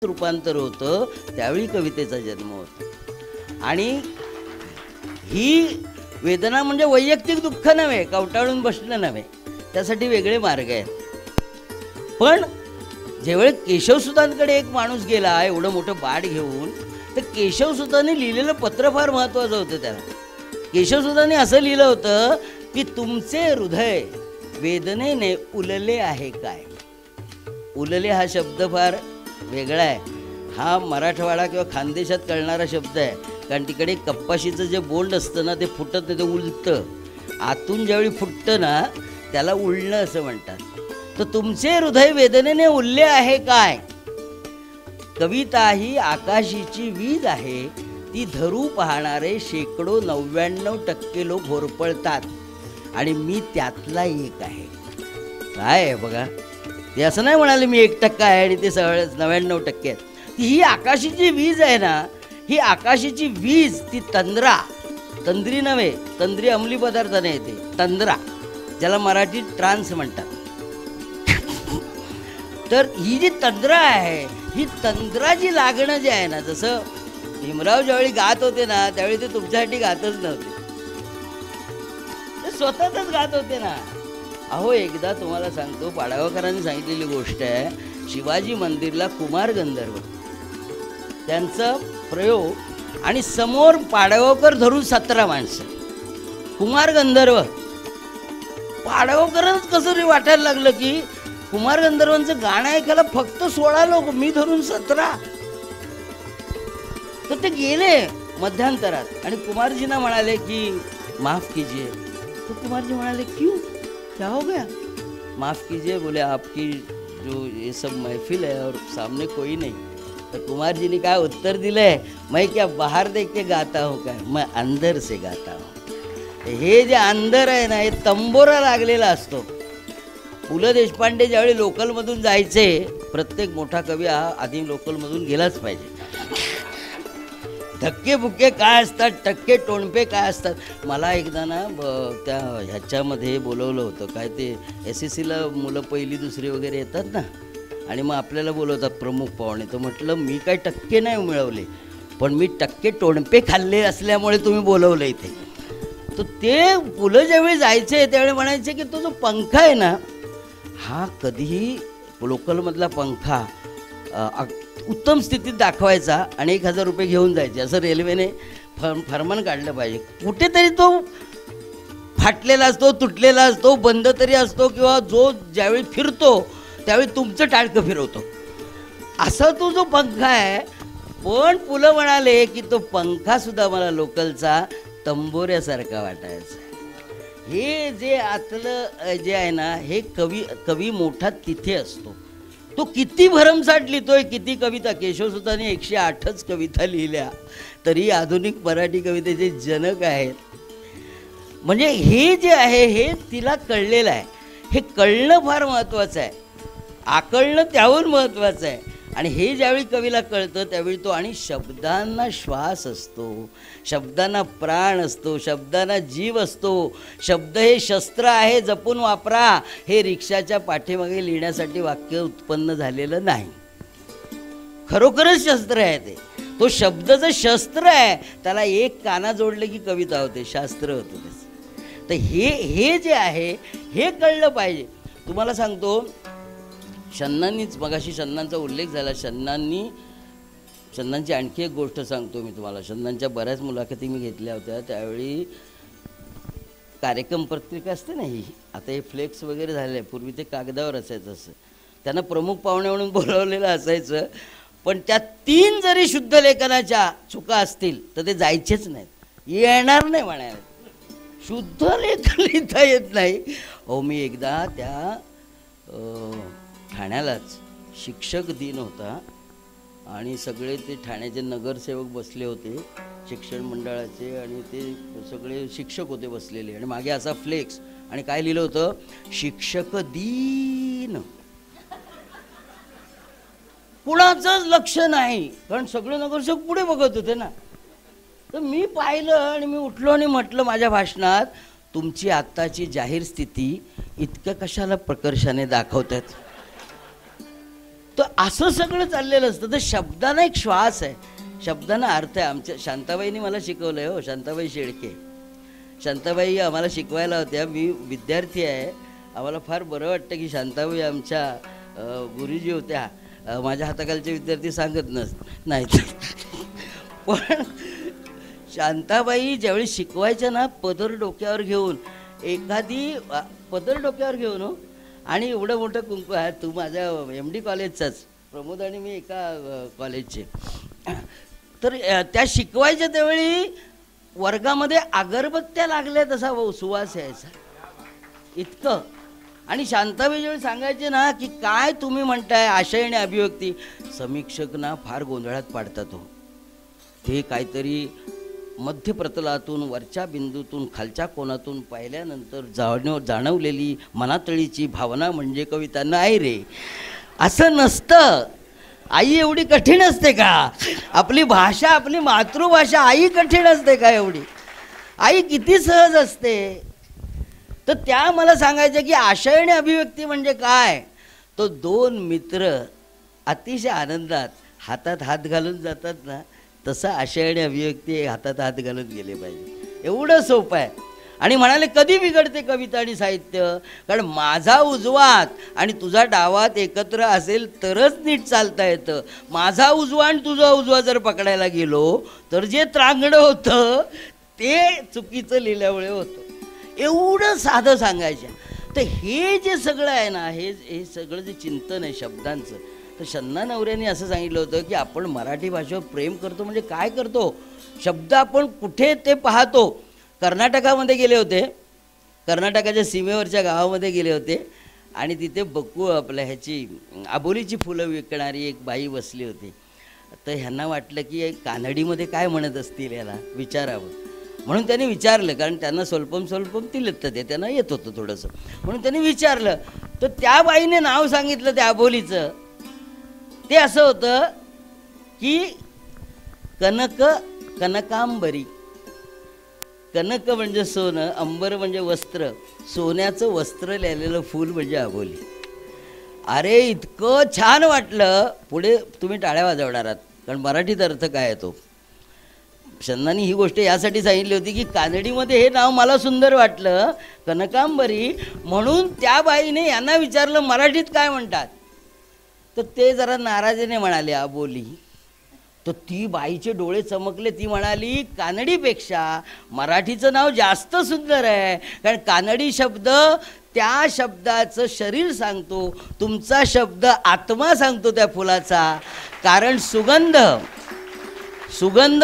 रूपांतर होतं त्यावेळी कवितेचा जन्म होतो. आणि ही वेदना म्हणजे वैयक्तिक दुःख नव्हे, कवटाळून बसणं नव्हे, त्यासाठी वेगळे मार्ग आहेत. पण जेवढे केशवसुतांकडे एक माणूस गेला एवढं मोठं बाड घेऊन, तर केशवसुतांनी लिहिलेलं पत्र फार महत्त्वाचं होतं. त्याला केशवसुतांनी असं लिहिलं होतं की तुमचे हृदय वेदनेने उलले आहे काय. उलले हा शब्द फार वेगळा आहे. हा मराठवाडा किंवा खानदेशात कळणारा शब्द आहे, कारण तिकडे कप्पाशीचं जे बोंड असतं ना ते फुटत नाही, ते उलतं. आतून ज्यावेळी फुटतं ना त्याला उलणं असं म्हणतात. तर तुमचे हृदय वेदनेने उरले आहे काय. कविता ही आकाशीची वीज आहे, ती धरू पाहणारे शेकडो 99% लोक होरपळतात आणि मी त्यातला एक आहे. काय आहे बघा, ते असं नाही म्हणाले मी 1% आहे आणि ते सगळे 99% आहेत. ही आकाशीची वीज आहे ना, ही आकाशीची वीज, ती तंद्रा, तंद्री नव्हे, तंद्री अंमली पदार्थाने येते, तंद्रा ज्याला मराठीत ट्रान्स म्हणतात. तर ही जी तंद्रा आहे, ही तंद्रा जी लागणं जे आहे ना, जसं भीमराव ज्यावेळी गात होते ना त्यावेळी ते तुमच्यासाठी गातच नव्हते, ते स्वतःच गात होते ना. अहो एकदा तुम्हाला सांगतो, पाडगावकरांनी सांगितलेली गोष्ट आहे. शिवाजी मंदिरला कुमार गंधर्व त्यांचा प्रयोग आणि समोर पाडगावकर धरून 17 माणसं, कुमार गंधर्व. पाडगावकरांच कसं रे वाटायला लागलं की कुमार गंधर्वांचं गाणं ऐकायला फक्त 16 लोक, मी धरून 17. तर ते गेले मध्यांतरात आणि कुमारजींना म्हणाले की माफ कीजिए. तो कुमारजी म्हणाले क्यों, क्या हो गया. माफ कीजिए, बोले आपकी जो ये सब महफिल है और सामने कोई नहीं. तर कुमारजीने काय उत्तर दिलंय, मैं क्या बाहर देख के गाता हूँ काय, मैं अंदर से गाता हूँ. हे जे अंदर आहे ना, हे तंबोरा लागलेला असतो. पु ल देशपांडे ज्यावेळी लोकलमधून जायचे, प्रत्येक मोठा कवी हा आधी लोकलमधून गेलाच पाहिजे. धक्के बुक्के काय असतात, टक्के टोणपे काय असतात. मला एकदा ना त्या ह्याच्यामध्ये बोलवलं होतं, काय ते SSCला मुलं पहिली दुसरी वगैरे येतात ना, आणि मग आपल्याला बोलवतात प्रमुख पाहुणे. तर म्हटलं मी काय टक्के नाही मिळवले, पण मी टक्के टोणपे खाल्ले असल्यामुळे तुम्ही बोलवलं इथे. तर ते पुलं ज्यावेळी जायचे त्यावेळी म्हणायचे की तो जो पंखा आहे ना, हा कधीही लोकलमधला पंखा उत्तम स्थितीत दाखवायचा आणि 1000 रुपये घेऊन जायचे, असं रेल्वेने फरमान काढलं पाहिजे. कुठेतरी तो फाटलेला असतो, तुटलेला असतो, बंद तरी असतो, किंवा जो ज्यावेळी फिरतो त्यावेळी तुमचं टाळकं फिरवतो, असा तो जो पंखा आहे. पण पुलं म्हणाले की तो पंखासुद्धा मला लोकलचा तंबोऱ्यासारखा वाटायचा. हे जे आतलं जे आहे ना, हे कवी मोठा तिथे असतो. तो किती भरमसाठ लिहितोय, किती कविता. केशवसुतांनी 108च कविता लिहिल्या, तरी आधुनिक मराठी कवितेचे जनक आहेत. म्हणजे हे जे आहे हे तिला कळलेलं आहे. हे कळणं फार महत्त्वाचं आहे, आकळणं त्याहून महत्त्वाचं आहे. आणि हे ज्यावेळी कवीला कळतं त्यावेळी तो, आणि शब्दांना श्वास असतो, शब्दांना प्राण असतो, शब्दांना जीव असतो. शब्द हे शस्त्र आहे, जपून वापरा. हे रिक्षाच्या पाठीमागे लिहिण्यासाठी वाक्य उत्पन्न झालेलं नाही, खरोखरच शस्त्र आहे ते. तो शब्द जर शस्त्र आहे, त्याला एक काना जोडले की कविता होते, शास्त्र होतं त्याचं. तर हे जे आहे हे कळलं पाहिजे. तुम्हाला सांगतो, शन्नांनीच, मगाशी शन्नांचा उल्लेख झाला, शन्नांची आणखी एक गोष्ट सांगतो मी तुम्हाला. शन्नांच्या बऱ्याच मुलाखती मी घेतल्या होत्या. त्यावेळी कार्यक्रम पत्रिका असते ना ही, आता हे फ्लेक्स वगैरे झाले, पूर्वी ते कागदावर असायचं. असं त्यांना प्रमुख पाहुणे म्हणून बोलवलेलं असायचं. पण त्या 3 जरी शुद्ध लेखनाच्या चुका असतील तर ते जायचेच नाहीत, येणार नाही म्हणायला. शुद्ध लेखन लिहिता येत नाही. अहो मी एकदा त्या ठाण्यालाच शिक्षक दिन होता आणि सगळे ते ठाण्याचे नगरसेवक बसले होते शिक्षण मंडळाचे, आणि ते सगळे शिक्षक होते बसलेले, आणि मागे असा फ्लेक्स, आणि काय लिहिलं होतं, शिक्षक दिन. कुणाचंच लक्ष नाही, कारण सगळे नगरसेवक पुढे बघत होते ना. तर मी पाहिलं आणि मी उठलो आणि म्हटलं माझ्या भाषणात, तुमची आत्ताची जाहीर स्थिती इतकं कशाला प्रकर्षाने दाखवतात. तर असं सगळं चाललेलं असतं. तर शब्दांना एक श्वास आहे, शब्दांना अर्थ आहे. आमच्या शांताबाईंनी मला शिकवलं आहे हो, शांताबाई शेळके. शांताबाई आम्हाला शिकवायला होत्या. मी विद्यार्थी आहे, आम्हाला फार बरं वाटतं की शांताबाई आमच्या गुरुजी होत्या. माझ्या हाताखालचे विद्यार्थी सांगत नाहीत पण शांताबाई ज्यावेळी शिकवायच्या ना, पदर डोक्यावर घेऊन, एखादी पदर डोक्यावर घेऊन हो, आणि एवढं मोठं कुंकू आहे. तू माझ्या MD कॉलेजचाच, प्रमोद आणि मी एका कॉलेजचे. तर त्या शिकवायच्या त्यावेळी वर्गामध्ये अगरबत्त्या लागल्या तसा सुवास यायचा इतकं. आणि शांताबाई ज्यावेळी सांगायचे ना की काय तुम्ही म्हणताय आशय आणि अभिव्यक्ती, समीक्षक ना फार गोंधळात पाडतात हो. ते काहीतरी मध्य प्रतलातून, वरच्या बिंदूतून, खालच्या कोणातून पाहिल्यानंतर जाणवलेली मनातळीची भावना म्हणजे कविता. नाही रे, असं नसतं. आई एवढी कठीण असते का? आपली भाषा, आपली मातृभाषा आई कठीण असते का एवढी? आई किती सहज असते. तर त्या मला सांगायचं की आशय आणि अभिव्यक्ती म्हणजे काय. तो दोन मित्र अतिशय आनंदात हातात हात घालून जातात ना, तसं आशय आणि अभिव्यक्ती हातात हात घालून गेले पाहिजे. एवढं सोपं आहे. आणि म्हणाले कधी बिघडते कविता आणि साहित्य, कारण माझा उजवात आणि तुझा डावात एकत्र असेल तरच नीट चालता येतं. माझा उजवा आणि तुझा उजवा जर पकडायला गेलो तर जे त्रांगणं होतं ते चुकीचं लिहिल्यामुळे होतं. एवढं साधं सांगायचं. तर हे जे सगळं आहे ना, हे सगळं जे चिंतन आहे शब्दांचं, तर शन्ना नवऱ्याने असं सांगितलं होतं की आपण मराठी भाषेवर प्रेम करतो म्हणजे काय करतो, शब्द आपण कुठे ते पाहतो. कर्नाटकामध्ये गेले होते, कर्नाटकाच्या सीमेवरच्या गावामध्ये गेले होते, आणि तिथे बकू आपल्या ह्याची आबोलीची फुलं विकणारी एक बाई बसली होती. तर ह्यांना वाटलं की कानडीमध्ये काय म्हणत असतील याला विचारावं, म्हणून त्यांनी विचारलं. कारण त्यांना स्वल्पम तिलत ते त्यांना येत होतं थोडंसं, म्हणून त्यांनी विचारलं. तर त्या बाईने नाव सांगितलं त्या आबोलीचं. ते असं होतं की कनकांबरी. कनक म्हणजे सोनं, अंबर म्हणजे वस्त्र, सोन्याचं वस्त्र लिहिलेलं फूल म्हणजे आबोली. अरे इतकं छान वाटलं. पुढे तुम्ही टाळ्या वाजवणार आहात, कारण मराठीत अर्थ काय येतो. शन्नानी ही गोष्ट यासाठी सांगितली होती की कानडीमध्ये हे नाव मला सुंदर वाटलं, कनकांबरी, म्हणून त्या बाईने यांना विचारलं मराठीत काय म्हणतात. तर ते जरा नाराजीने म्हणाले आबोली. तर ती बाईचे डोळे चमकले. ती म्हणाली कानडीपेक्षा मराठीचं नाव जास्त सुंदर आहे, कारण कानडी शब्द त्या शब्दाचं शरीर सांगतो, तुमचा शब्द आत्मा सांगतो त्या फुलाचा. कारण सुगंध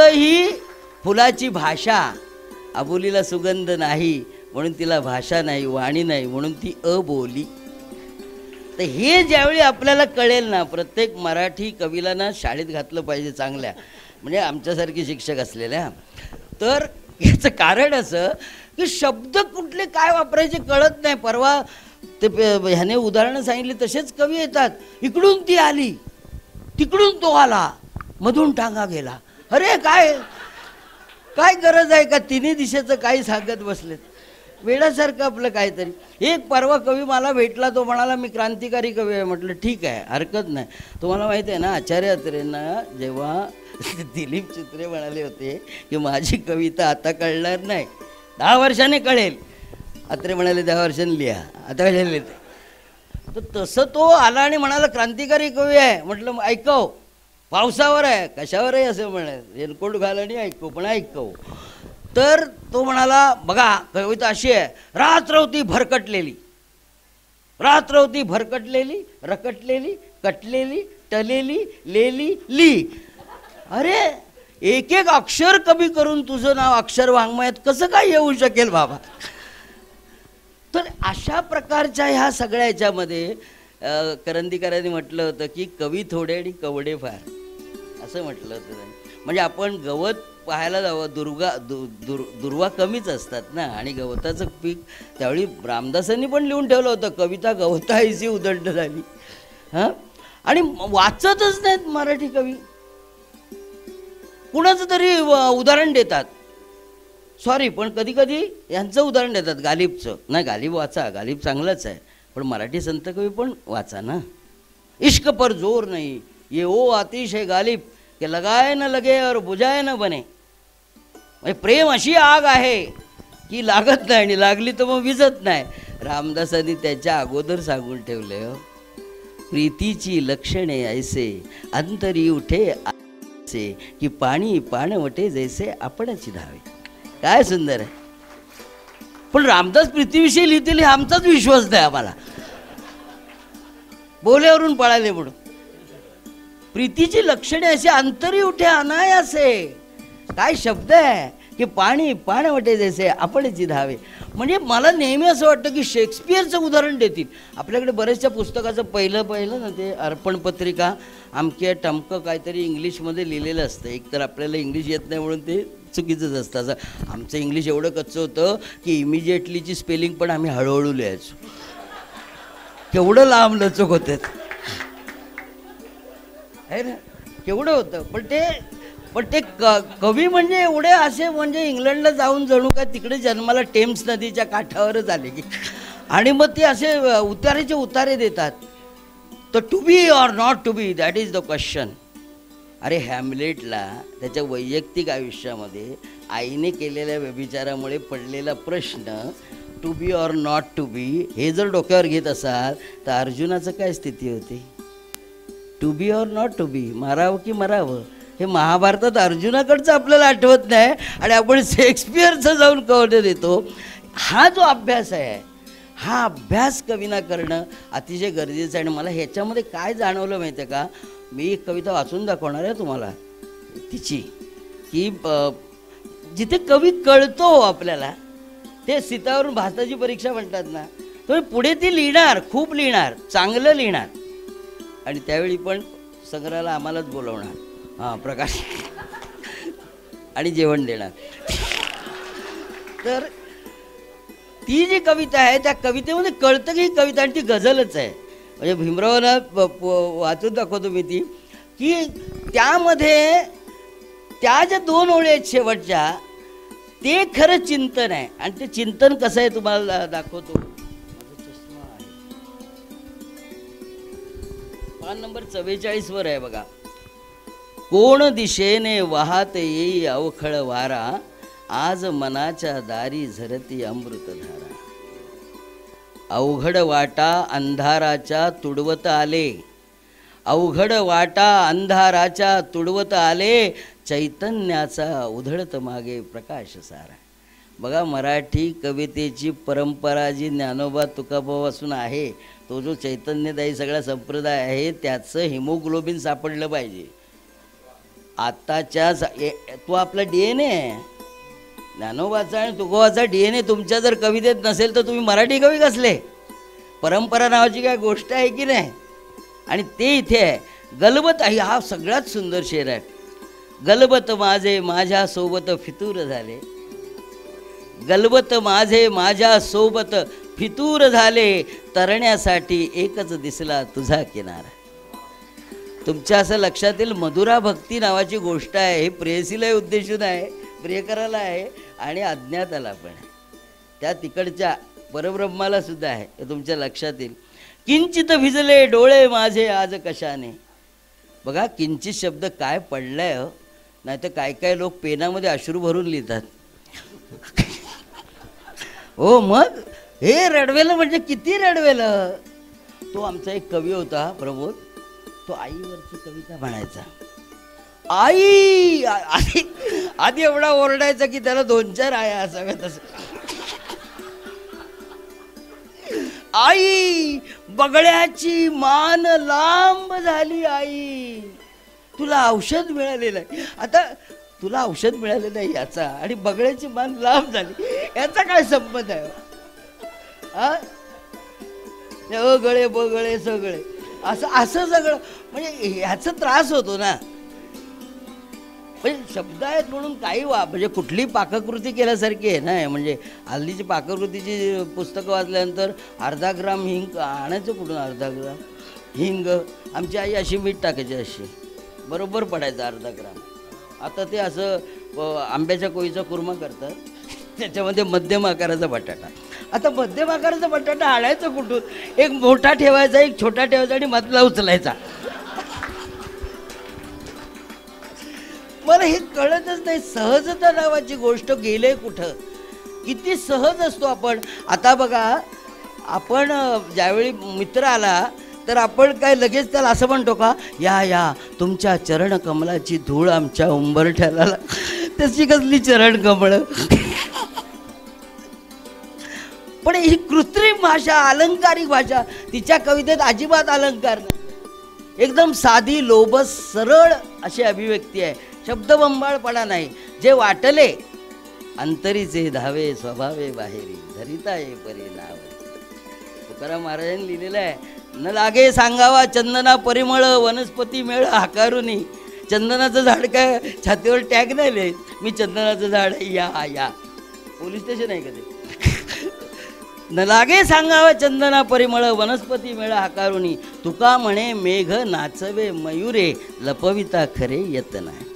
ही फुलाची भाषा. आबोलीला सुगंध नाही म्हणून तिला भाषा नाही, वाणी नाही, म्हणून ती अबोली. तर हे ज्यावेळी आपल्याला कळेल ना, प्रत्येक मराठी कवीला ना शाळेत घातलं पाहिजे चांगल्या, म्हणजे आमच्यासारखी शिक्षक असलेल्या. तर याचं कारण असं की शब्द कुठले काय वापरायचे कळत नाही. परवा ते ह्याने उदाहरणं सांगितली तसेच कवी येतात. इकडून ती आली, तिकडून तो आला, मधून टांगा गेला. अरे काय काय गरज आहे का तिन्ही दिशेचं काही सांगत बसलेत, वेळासारखं आपलं काहीतरी. एक परवा कवी मला भेटला, तो म्हणाला मी क्रांतिकारी कवी आहे. म्हटलं ठीक आहे, हरकत नाही. तुम्हाला माहिती आहे ना, आचार्य अत्रेंना जेव्हा दिलीप चित्रे म्हणाले होते की माझी कविता आता कळणार नाही, 10 वर्षाने कळेल, अत्रे म्हणाले 10 वर्षांनी लिहा, आता कशाला लिहिते. तर तसं तो आला आणि म्हणाला क्रांतिकारी कवी आहे. म्हटलं ऐकव, पावसावर आहे, कशावर आहे असं म्हणाल, रेनकोट घाल आणि ऐकव, पण ऐकव. तर तो म्हणाला बघा कविता अशी आहे, रात्रवती भरकटलेली, रात्रवती भरकटलेली, रकटलेली, कटलेली, टलेली, लेली, ली. अरे एक एक अक्षर कमी करून तुझं नाव अक्षर वाङ्मयात कसं काय येऊ शकेल बाबा. तर अशा प्रकारच्या ह्या सगळ्या ह्याच्यामध्ये करंदीकरांनी म्हटलं होतं की कवी थोडे आणि कवडे फार, असं म्हटलं होतं त्यांनी. म्हणजे आपण गवत पाहायला जावं, दुर्वा कमीच असतात ना, आणि गवताचं पीक. त्यावेळी रामदासांनी पण लिहून ठेवलं होतं, कविता गवताईची उदंड झाली. हां, आणि वाचतच नाहीत मराठी कवी. कुणाचं तरी उदाहरण देतात, सॉरी पण कधी कधी यांचं उदाहरण देतात, गालिबचं. नाही गालिब वाचा, गालिब चांगलंच आहे, पण मराठी संत कवी पण वाचा ना. इश्क पर जोर नहीं, ये वो आतिश है गालिब कि लगाए न लगे और बुझाए न बने. म्हणजे प्रेम अशी आग आहे की लागत नाही आणि लागली तर मग विझत नाही. रामदासांनी त्याच्या अगोदर सांगून ठेवले हो, प्रीतीची लक्षणे ऐसे अंतरी उठे ऐसे की पाणी पाणवटे जैसे आपणची धावे. काय सुंदर आहे. पण रामदास प्रीतीविषयी लिहितील हे आमचाच विश्वास नाही आम्हाला, बोल्यावरून पळाले म्हणून. प्रीतीची लक्षणे असे अंतरी उठे अनायासे, काय शब्द आहे की पाणी पाणवटे जैसे आपणची धावे. म्हणजे मला नेहमी असं वाटतं की शेक्सपियरचं उदाहरण देतील. आपल्याकडे बऱ्याचशा पुस्तकाचं पहिलं ना ते अर्पण पत्रिका अमक्या टमकं काहीतरी इंग्लिशमध्ये लिहिलेलं असतं. एकतर आपल्याला इंग्लिश येत नाही म्हणून ते चुकीचंच असतं. असं आमचं इंग्लिश एवढं कच्चं होतं की इमिजिएटलीची स्पेलिंग पण आम्ही हळूहळू लिहायचो. केवढं लांब लचक होते आहे ना, केवढं होतं. पण ते कवी म्हणजे एवढे असे म्हणजे इंग्लंडला जाऊन जणू काय तिकडे जन्माला टेम्स नदीच्या काठावरच आले की, आणि मग ते असे उतारेचे उतारे देतात. तर to be or not to be, that is the question. अरे हॅमलेटला त्याच्या वैयक्तिक आयुष्यामध्ये आईने केलेल्या व्यभिचारामुळे पडलेला प्रश्न to be or not to be हे जर डोक्यावर घेत असाल तर अर्जुनाचं काय स्थिती होती. To be or not to be, मारावं की मरावं, हे महाभारतात अर्जुनाकडचं आपल्याला आठवत नाही आणि आपण शेक्सपियरचं जाऊन कवडे देतो. हा जो अभ्यास आहे, हा अभ्यास कवीना करणं अतिशय गरजेचं आहे. आणि मला ह्याच्यामध्ये काय जाणवलं माहिती आहे का, मी एक कविता वाचून दाखवणार आहे तुम्हाला तिची, की जिथे कवी कळतो आपल्याला, ते सीतावरून भाताची परीक्षा म्हणतात ना, तर पुढे ती लिहिणार, खूप लिहिणार, चांगलं लिहिणार, आणि त्यावेळी पण संग्रहाला आम्हालाच बोलवणार, हां प्रकाश, आणि जेवण देणार. तर ती जी कविता आहे त्या कवितेमध्ये कळतं की ही कविता, आणि ती गझलच आहे. म्हणजे भीमरावांना वाचून दाखवतो मी ती, की त्यामध्ये त्या ज्या 2 ओळी आहेत शेवटच्या, ते खरं चिंतन आहे. आणि ते चिंतन कसं आहे तुम्हाला दाखवतो. पान नंबर 44 वर आहे बघा. कोण दिशेने वाहत येई अवखळ वारा, आज मनाच्या दारी झरती अमृतधारा. अवघड वाटा अंधाराच्या तुडवत आले, अवघड वाटा अंधाराच्या तुडवत आले, चैतन्याचा उधळत मागे प्रकाश सारा. बघा, मराठी कवितेची परंपरा जी ज्ञानोबा तुकाबापासून आहे, तो जो चैतन्यदायी सगळा संप्रदाय आहे, त्याचं हिमोग्लोबिन सापडलं पाहिजे. आत्ताच्या तो आपला DNA आहे, ज्ञानोबाचा आणि तुकोबाचा DNA तुमच्या जर कवितेत नसेल तर तुम्ही मराठी कवी कसले. परंपरा नावाची काय गोष्ट आहे की नाही. आणि ते इथे आहे. गलबत आहे, हा सगळ्यात सुंदर शेर आहे. गलबत माझे माझ्या सोबत फितूर झाले, गलबत माझे माझ्या सोबत फितूर झाले, तरण्यासाठी एकच दिसला तुझा किनारा. तुमच्या असं लक्षात येईल, मधुरा भक्ती नावाची गोष्ट आहे. हे प्रेयसीलाही उद्देशून आहे, प्रियकराला आहे आणि अज्ञाताला पण आहे. त्या तिकडच्या परब्रह्माला सुद्धा आहे, हे तुमच्या लक्षात येईल. किंचित भिजले डोळे माझे आज कशाने. बघा, किंचित शब्द काय पडलाय हो. नाही तर काय काय लोक पेनामध्ये अश्रू भरून लिहितात. हो, मग हे रडवेलं म्हणजे किती रडवेलं. तो आमचा एक कवी होता प्रमोद, तो आईवरची कविता म्हणायचा. आई आधी एवढा ओरडायचा की त्याला 2-4 आया असाव्यात. आई बगड्याची मान लांब झाली, आई तुला औषध मिळालेलं आहे. आता तुला औषध मिळालेलं आहे याचा आणि बगड्याची मान लांब झाली याचा काय संबंध आहे. हा, गळे बगळे सगळे असं सगळं म्हणजे ह्याचा त्रास होतो ना. म्हणजे शब्द आहेत म्हणून काही म्हणजे कुठली पाककृती केल्यासारखी आहे ना. म्हणजे हल्लीची पाककृतीची पुस्तकं वाचल्यानंतर अर्धा ग्राम हिंग आणायचं कुठून, अर्धा ग्राम हिंग. आमची आई अशी मीठ टाकायची, अशी बरोबर पडायचं अर्धा ग्राम. आता ते असं आंब्याच्या कोळीचा कुर्मा करतात, त्याच्यामध्ये मध्यम आकाराचा बटाटा आता मध्यम आकाराचा बटाटा आणायचं कुठून? एक मोठा ठेवायचा, एक छोटा ठेवायचा आणि मधला उचलायचा. मला हे कळतच नाही. सहजता नावाची गोष्ट गेले कुठं? किती सहज असतो आपण. आता बघा, आपण ज्यावेळी मित्र आला तर आपण काय लगेच त्याला असं म्हणतो का, या या तुमच्या चरण कमलाची धूळ आमच्या उंबरठ्याला तशी कसली चरण कमळ. पण ही कृत्रिम भाषा, अलंकारिक भाषा, तिच्या कवितेत अजिबात अलंकार नाही. एकदम साधी, लोभस, सरळ अशी अभिव्यक्ती आहे. शब्दबंबाळपणा नाही. जे वाटले अंतरीचे धावे स्वभावे बाहेरी धरिता ये परी नाव. तुकाराम महाराजांनी लिहिलेलं आहे, न लागे सांगावा चंदना परिमळ वनस्पती मेळ आकारुनी. चंदनाचं झाड काय छातीवर टॅग नाही लिहित, मी चंदनाचं झाड या या. पोलीस स्टेशन आहे का ते? न लागे सांगावा चंदना परिमळ वनस्पती मेळ आकारुनी. तुका म्हणे मेघ नाचवे मयुरे लपविता खरे येत नाही.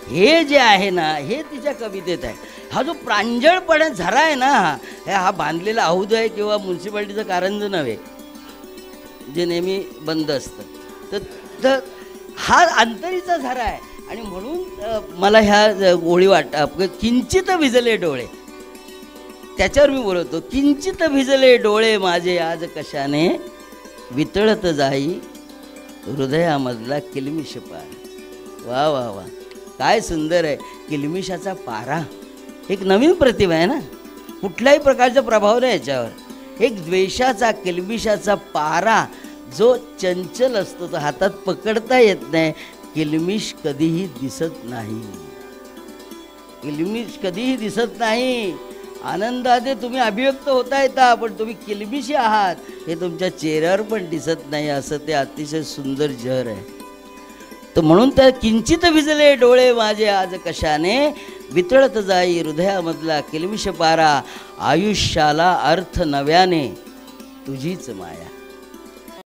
हे जे आहे ना, हे तिच्या कवितेत आहे. हा जो प्रांजळपणा झरा आहे ना, हा बांधलेला अहूद आहे किंवा म्युन्सिपाल्टीचं कारंज नव्हे जे नेहमी बंद असतं. तर हा अंतरीचा झरा आहे. आणि म्हणून मला ह्या ओळी किंचित भिजले डोळे, त्याच्यावर मी बोलतो. किंचित भिजले डोळे माझे आज कशाने वितळत जाई हृदयामधला किलमिश पार. वा वा वा, काय सुंदर आहे. किलमिशाचा पारा एक नवीन प्रतिभा आहे ना, कुठल्याही प्रकारचा प्रभाव नाही याच्यावर. एक द्वेषाचा, किलमिशाचा पारा जो चंचल असतो, तो हातात पकडता येत नाही. किलमिश कधीही दिसत नाही. किलमिश कधीही दिसत नाही. आनंदाने तुम्ही अभिव्यक्त होता येता, पण तुम्ही किलमिशी आहात हे तुमच्या चेहऱ्यावर पण दिसत नाही. असं ते अतिशय सुंदर जहर आहे. तर म्हणून त्या किंचित भिजले डोळे माझे आज कशाने वितळत जाई हृदयामधला किलमिश पारा. आयुष्याला अर्थ नव्याने तुझीच माया.